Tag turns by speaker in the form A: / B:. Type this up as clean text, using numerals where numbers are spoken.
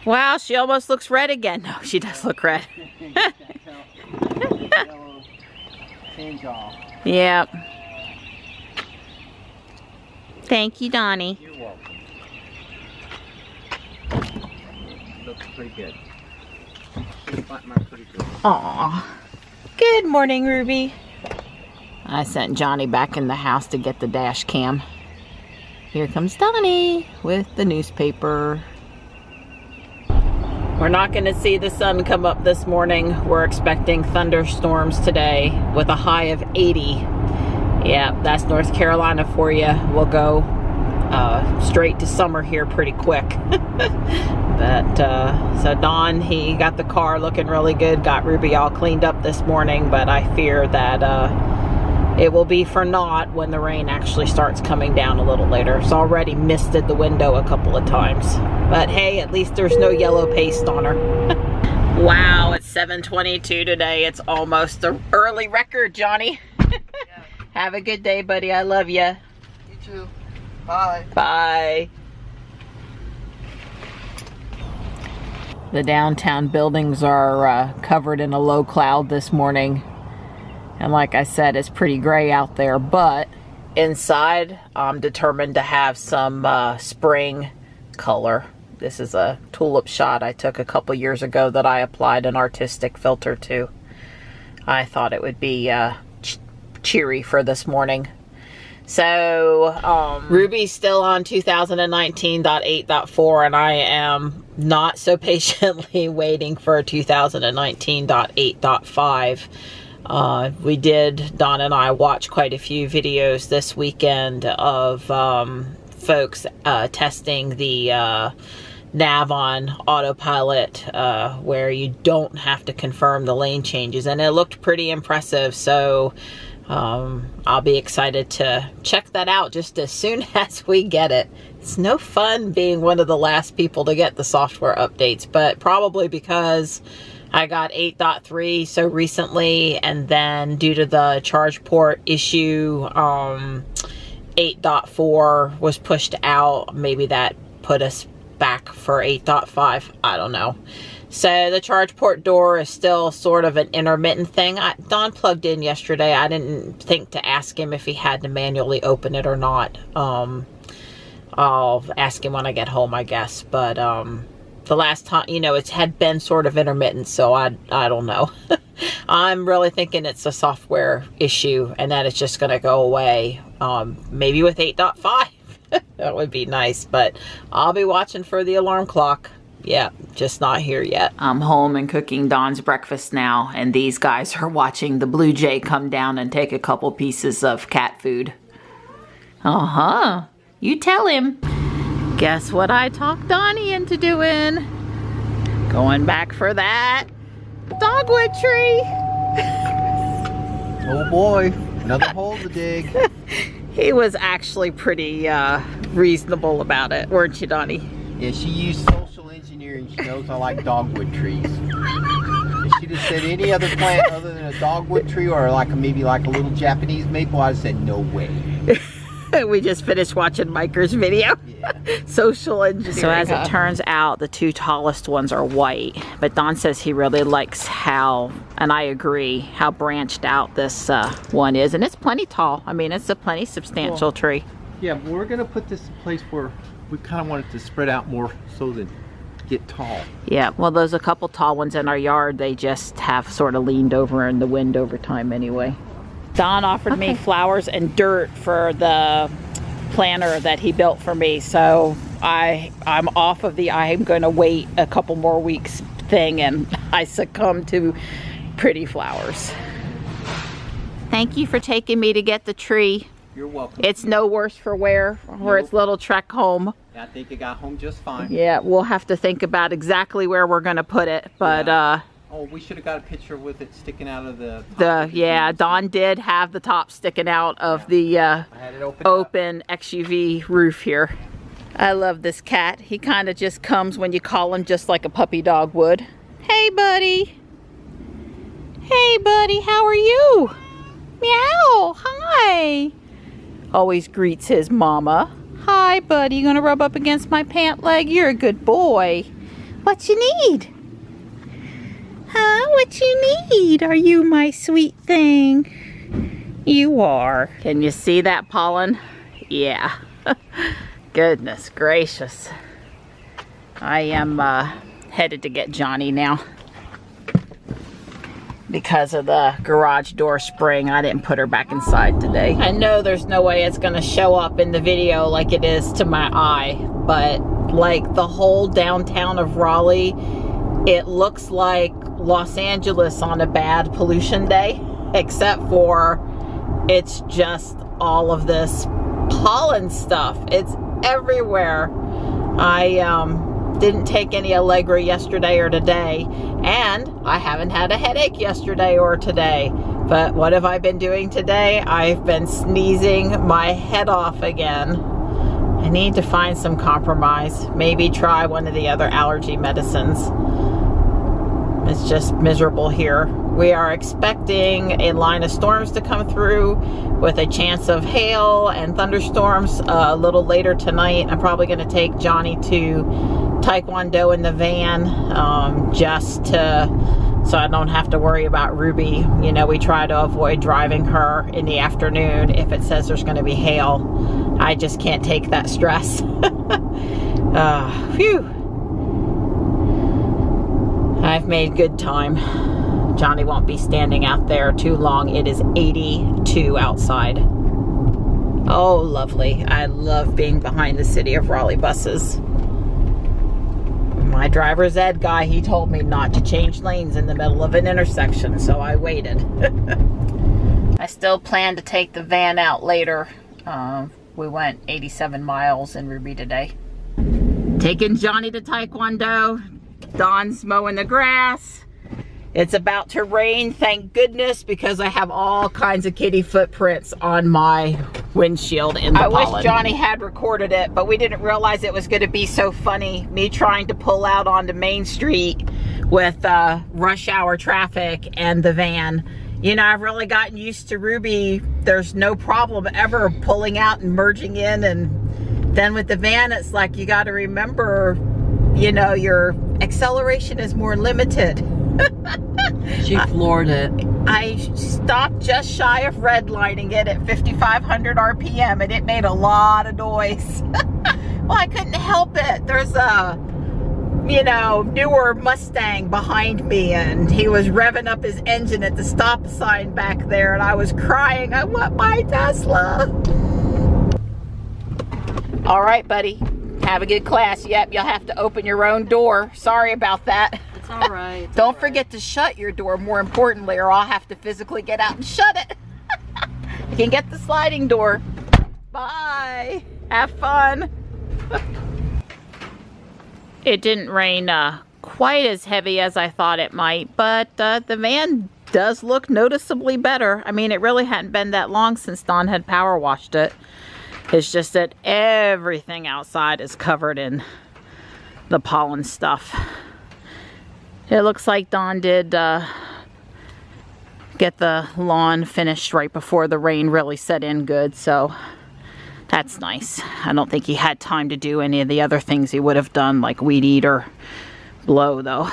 A: Wow, she almost looks red again. No, she does look red. Yep. Thank you, Donnie.
B: You're welcome. Looks pretty good.
A: Aw. Good morning, Ruby. I sent Johnny back in the house to get the dash cam. Here comes Donnie with the newspaper. We're not going to see the sun come up this morning. We're expecting thunderstorms today with a high of 80. Yeah, that's North Carolina for you. We'll go straight to summer here pretty quick. But so Don, he got the car looking really good, got Ruby all cleaned up this morning, but I fear that it will be for naught when the rain actually starts coming down a little later. It's already misted the window a couple of times, but hey, at least there's no yellow paste on her. Wow, it's 7:22 today. It's almost an early record, Johnny. Have a good day, buddy. I love you.
B: You too. Bye.
A: Bye. The downtown buildings are covered in a low cloud this morning. And like I said, it's pretty gray out there. But inside, I'm determined to have some spring color. This is a tulip shot I took a couple years ago that I applied an artistic filter to. I thought it would be cheery for this morning. So Ruby's still on 2019.8.4 and I am not so patiently waiting for 2019.8.5. We did, Don and I watched quite a few videos this weekend of folks testing the nav on autopilot where you don't have to confirm the lane changes, and it looked pretty impressive. So I'll be excited to check that out just as soon as we get it. It's no fun being one of the last people to get the software updates, but probably because I got 8.3 so recently, and then due to the charge port issue, 8.4 was pushed out. Maybe that put us back for 8.5. I don't know. So the charge port door is still sort of an intermittent thing. Don plugged in yesterday. I didn't think to ask him if he had to manually open it or not. I'll ask him when I get home, I guess. But the last time, you know, it had been sort of intermittent, so I don't know. I'm really thinking it's a software issue and that it's just going to go away. Maybe with 8.5. That would be nice, but I'll be watching for the alarm clock. Yeah, just not here yet. I'm home and cooking Don's breakfast now, and these guys are watching the blue jay come down and take a couple pieces of cat food. You tell him. Guess what I talked Donnie into doing? Going back for that dogwood tree.
B: Oh boy, another hole to dig.
A: He was actually pretty reasonable about it, weren't you, Donnie?
B: Yeah, she used social engineering. She knows I like dogwood trees. If she'd have said any other plant other than a dogwood tree or like maybe like a little Japanese maple, I'd have said no way.
A: We just finished watching Miker's video.
B: Yeah.
A: Social engineering. So as it turns out, the two tallest ones are white. But Don says he really likes how, and I agree, how branched out this one is. And it's plenty tall. I mean, it's a plenty substantial tree.
B: Yeah, but we're going to put this in a place where we kind of want it to spread out more so that get tall.
A: Yeah, well, there's a couple tall ones in our yard. They just have sort of leaned over in the wind over time anyway. Don offered me flowers and dirt for the planter that he built for me, so I'm off of the I'm going to wait a couple more weeks thing, and I succumbed to pretty flowers. Thank you for taking me to get the tree.
B: You're welcome.
A: It's no worse for wear for its little trek home.
B: I think it got home just fine.
A: Yeah, we'll have to think about exactly where we're going to put it, but
B: oh, we should have got a picture with it sticking out of the
A: yeah, Don did have the top sticking out of the open XUV roof here. I love this cat. He kind of just comes when you call him, just like a puppy dog would. Hey, buddy. Hey, buddy, how are you? Meow, hi. Always greets his mama. Hi, buddy, you gonna rub up against my pant leg? You're a good boy. What you need? Huh? What you need? Are you my sweet thing? You are. Can you see that pollen? Yeah. Goodness gracious. I am headed to get Johnny now. Because of the garage door spring, I didn't put her back inside today. I know there's no way it's gonna show up in the video like it is to my eye, but like the whole downtown of Raleigh, it looks like Los Angeles on a bad pollution day, except for it's just all of this pollen stuff. It's everywhere. I didn't take any Allegra yesterday or today, and I haven't had a headache yesterday or today. But what have I been doing today? I've been sneezing my head off again. I need to find some compromise. Maybe try one of the other allergy medicines. It's just miserable here. We are expecting a line of storms to come through with a chance of hail and thunderstorms a little later tonight. I'm probably going to take Johnny to Taekwondo in the van so I don't have to worry about Ruby. You know, we try to avoid driving her in the afternoon if it says there's going to be hail. I just can't take that stress. Phew. I've made good time. Johnny won't be standing out there too long. It is 82 outside. Oh, lovely. I love being behind the City of Raleigh buses. My driver's ed guy, he told me not to change lanes in the middle of an intersection, so I waited. I still plan to take the van out later. We went 87 miles in Ruby today. Taking Johnny to Taekwondo. Don's mowing the grass. It's about to rain, thank goodness, because I have all kinds of kitty footprints on my windshield in the pollen. I wish Johnny had recorded it, but we didn't realize it was going to be so funny. Me trying to pull out onto Main Street with rush hour traffic and the van. You know, I've really gotten used to Ruby. There's no problem ever pulling out and merging in, and then with the van, it's like you got to remember, you know, your acceleration is more limited.
C: She floored it.
A: I stopped just shy of redlining it at 5,500 RPM, and it made a lot of noise. Well, I couldn't help it. There's a, you know, newer Mustang behind me, and he was revving up his engine at the stop sign back there, and I was crying, I want my Tesla. All right, buddy. Have a good class. Yep, you'll have to open your own door. Sorry about that.
C: It's all right.
A: Don't forget to shut your door, more importantly, or I'll have to physically get out and shut it. You can get the sliding door. Bye. Have fun. It didn't rain quite as heavy as I thought it might, but the van does look noticeably better. I mean, it really hadn't been that long since Don had power washed it. It's just that everything outside is covered in the pollen stuff. It looks like Don did get the lawn finished right before the rain really set in good, so that's nice. I don't think he had time to do any of the other things he would have done, like weed eat or blow, though.